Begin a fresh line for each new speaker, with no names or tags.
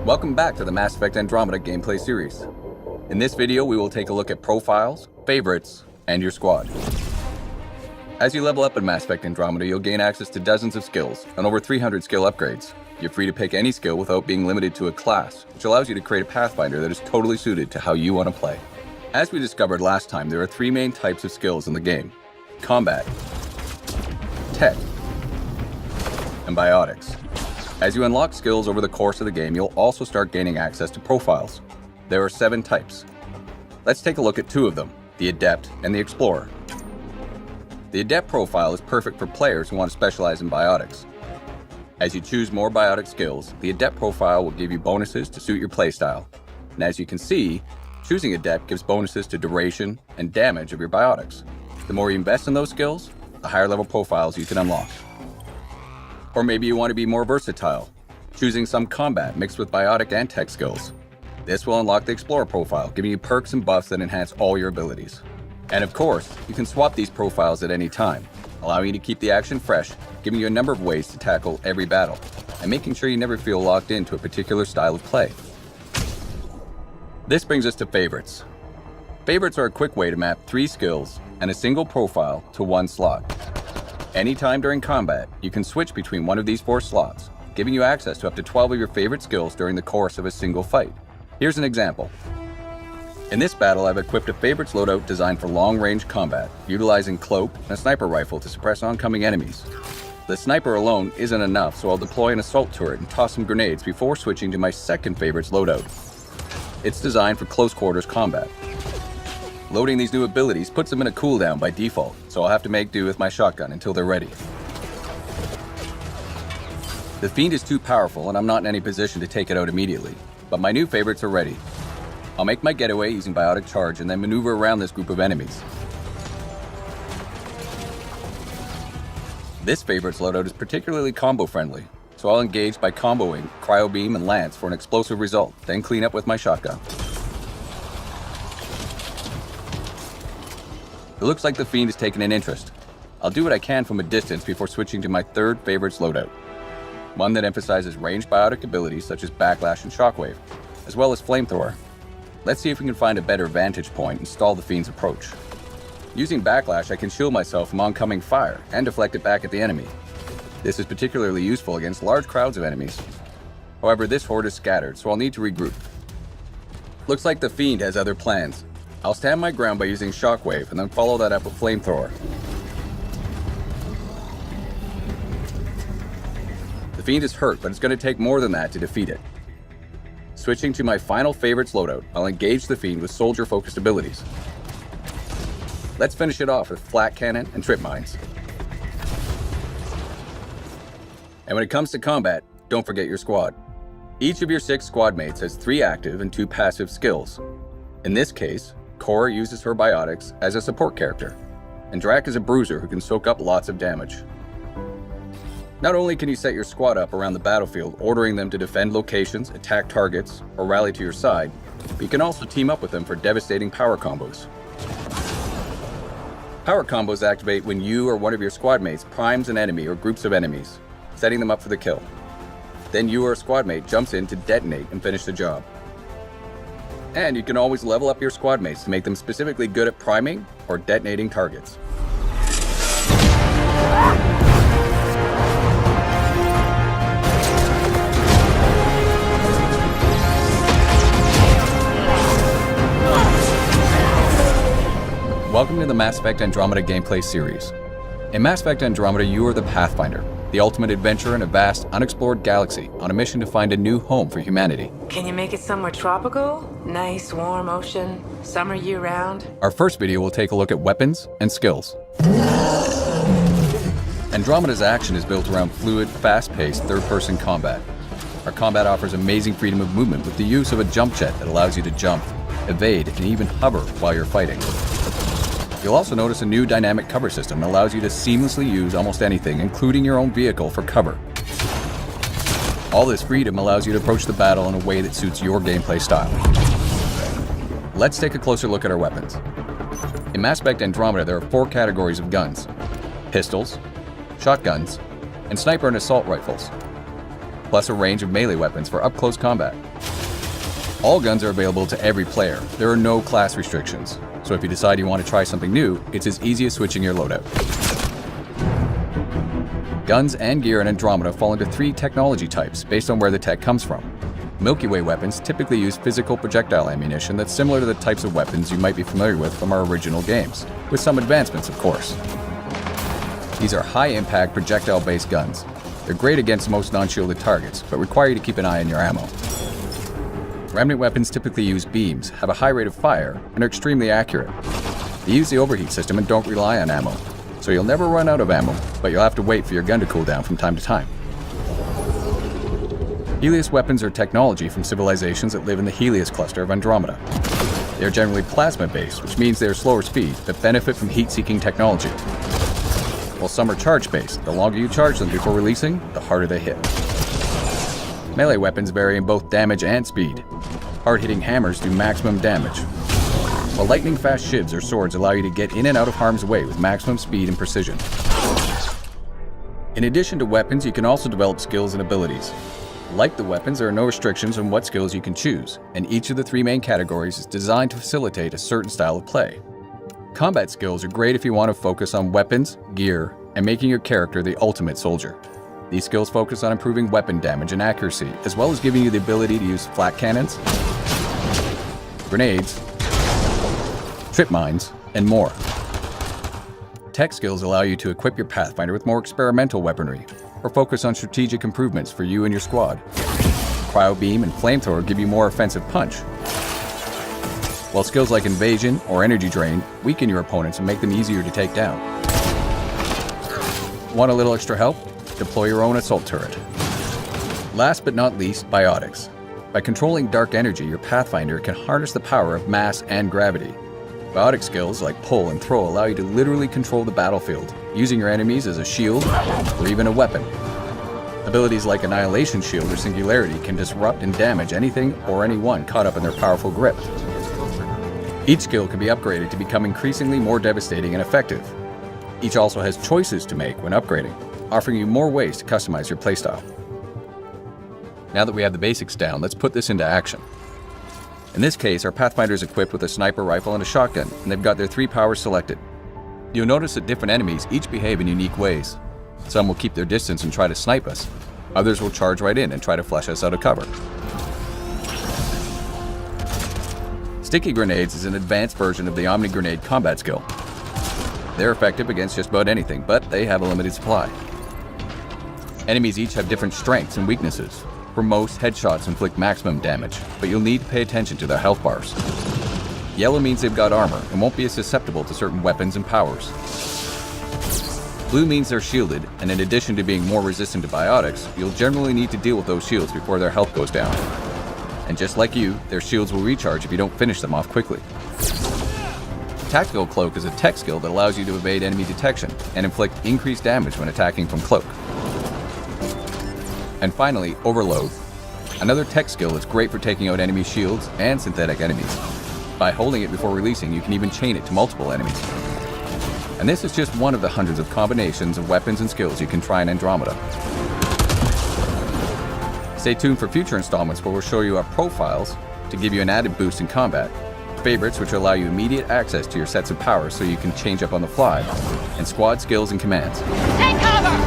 Welcome back to the Mass Effect Andromeda gameplay series. In this video, we will take a look at profiles, favorites, and your squad. As you level up in Mass Effect Andromeda, you'll gain access to dozens of skills and over 300 skill upgrades. You're free to pick any skill without being limited to a class, which allows you to create a pathfinder that is totally suited to how you want to play. As we discovered last time, there are three main types of skills in the game: combat, tech, and biotics. As you unlock skills over the course of the game, you'll also start gaining access to profiles. There are 7 types. Let's take a look at 2 of them, the Adept and the Explorer. The Adept profile is perfect for players who want to specialize in biotics. As you choose more biotic skills, the Adept profile will give you bonuses to suit your playstyle. And as you can see, choosing Adept gives bonuses to duration and damage of your biotics. The more you invest in those skills, the higher level profiles you can unlock. Or maybe you want to be more versatile, choosing some combat mixed with biotic and tech skills. This will unlock the Explorer profile, giving you perks and buffs that enhance all your abilities. And of course, you can swap these profiles at any time, allowing you to keep the action fresh, giving you a number of ways to tackle every battle, and making sure you never feel locked into a particular style of play. This brings us to favorites. Favorites are a quick way to map 3 skills and a single profile to one slot. Anytime during combat, you can switch between one of these 4 slots, giving you access to up to 12 of your favorite skills during the course of a single fight. Here's an example. In this battle, I've equipped a favorites loadout designed for long-range combat, utilizing cloak and a sniper rifle to suppress oncoming enemies. The sniper alone isn't enough, so I'll deploy an assault turret and toss some grenades before switching to my second favorites loadout. It's designed for close quarters combat. Loading these new abilities puts them in a cooldown by default, so I'll have to make do with my shotgun until they're ready. The Fiend is too powerful and I'm not in any position to take it out immediately, but my new favorites are ready. I'll make my getaway using Biotic Charge and then maneuver around this group of enemies. This favorites loadout is particularly combo friendly, so I'll engage by comboing Cryo Beam and Lance for an explosive result, then clean up with my shotgun. It looks like the Fiend has taken an interest. I'll do what I can from a distance before switching to my third favorites loadout. One that emphasizes ranged biotic abilities such as Backlash and Shockwave, as well as Flamethrower. Let's see if we can find a better vantage point and stall the Fiend's approach. Using Backlash, I can shield myself from oncoming fire and deflect it back at the enemy. This is particularly useful against large crowds of enemies. However, this horde is scattered, so I'll need to regroup. Looks like the Fiend has other plans. I'll stand my ground by using Shockwave and then follow that up with Flamethrower. The Fiend is hurt, but it's going to take more than that to defeat it. Switching to my final favorites loadout, I'll engage the Fiend with soldier-focused abilities. Let's finish it off with Flak Cannon and Trip Mines. And when it comes to combat, don't forget your squad. Each of your 6 squad mates has 3 active and 2 passive skills. In this case, Cora uses her biotics as a support character, and Drac is a bruiser who can soak up lots of damage. Not only can you set your squad up around the battlefield, ordering them to defend locations, attack targets, or rally to your side, but you can also team up with them for devastating power combos. Power combos activate when you or one of your squad mates primes an enemy or groups of enemies, setting them up for the kill. Then you or a squad mate jumps in to detonate and finish the job. And you can always level up your squad mates to make them specifically good at priming or detonating targets. Welcome to the Mass Effect Andromeda gameplay series. In Mass Effect Andromeda, you are the Pathfinder, the ultimate adventurer in a vast, unexplored galaxy on a mission to find a new home for humanity.
Can you make it somewhere tropical? Nice, warm ocean, summer year-round?
Our first video will take a look at weapons and skills. Andromeda's action is built around fluid, fast-paced, third-person combat. Our combat offers amazing freedom of movement with the use of a jump jet that allows you to jump, evade, and even hover while you're fighting. You'll also notice a new dynamic cover system that allows you to seamlessly use almost anything, including your own vehicle, for cover. All this freedom allows you to approach the battle in a way that suits your gameplay style. Let's take a closer look at our weapons. In Mass Effect Andromeda, there are 4 categories of guns: pistols, shotguns, and sniper and assault rifles. plus a range of melee weapons for up-close combat. All guns are available to every player. There are no class restrictions, so if you decide you want to try something new, it's as easy as switching your loadout. Guns and gear in Andromeda fall into 3 technology types based on where the tech comes from. Milky Way weapons typically use physical projectile ammunition that's similar to the types of weapons you might be familiar with from our original games, with some advancements, of course. These are high-impact projectile-based guns. They're great against most non-shielded targets, but require you to keep an eye on your ammo. Remnant weapons typically use beams, have a high rate of fire, and are extremely accurate. They use the overheat system and don't rely on ammo, so you'll never run out of ammo, but you'll have to wait for your gun to cool down from time to time. Helios weapons are technology from civilizations that live in the Helios cluster of Andromeda. They are generally plasma-based, which means they are slower speed, but benefit from heat-seeking technology. While some are charge-based, the longer you charge them before releasing, the harder they hit. Melee weapons vary in both damage and speed. Hard-hitting hammers do maximum damage, while lightning-fast shivs or swords allow you to get in and out of harm's way with maximum speed and precision. In addition to weapons, you can also develop skills and abilities. Like the weapons, there are no restrictions on what skills you can choose, and each of the 3 main categories is designed to facilitate a certain style of play. Combat skills are great if you want to focus on weapons, gear, and making your character the ultimate soldier. These skills focus on improving weapon damage and accuracy, as well as giving you the ability to use flat cannons, grenades, trip mines, and more. Tech skills allow you to equip your Pathfinder with more experimental weaponry, or focus on strategic improvements for you and your squad. Cryo Beam and Flamethrower give you more offensive punch, while skills like Invasion or Energy Drain weaken your opponents and make them easier to take down. Want a little extra help? Deploy your own assault turret. Last but not least, biotics. By controlling dark energy, your Pathfinder can harness the power of mass and gravity. Biotic skills like pull and throw allow you to literally control the battlefield, using your enemies as a shield or even a weapon. Abilities like Annihilation Shield or Singularity can disrupt and damage anything or anyone caught up in their powerful grip. Each skill can be upgraded to become increasingly more devastating and effective. Each also has choices to make when upgrading, offering you more ways to customize your playstyle. Now that we have the basics down, let's put this into action. In this case, our Pathfinder is equipped with a sniper rifle and a shotgun, and they've got their 3 powers selected. You'll notice that different enemies each behave in unique ways. Some will keep their distance and try to snipe us. Others will charge right in and try to flush us out of cover. Sticky Grenades is an advanced version of the Omni Grenade combat skill. They're effective against just about anything, but they have a limited supply. Enemies each have different strengths and weaknesses. For most, headshots inflict maximum damage, but you'll need to pay attention to their health bars. Yellow means they've got armor and won't be as susceptible to certain weapons and powers. Blue means they're shielded, and in addition to being more resistant to biotics, you'll generally need to deal with those shields before their health goes down. And just like you, their shields will recharge if you don't finish them off quickly. Tactical Cloak is a tech skill that allows you to evade enemy detection and inflict increased damage when attacking from cloak. And finally, Overload, another tech skill that's great for taking out enemy shields and synthetic enemies. By holding it before releasing, you can even chain it to multiple enemies. And this is just one of the hundreds of combinations of weapons and skills you can try in Andromeda. Stay tuned for future installments where we'll show you our profiles to give you an added boost in combat, favorites which allow you immediate access to your sets of powers so you can change up on the fly, and squad skills and commands.
Take cover!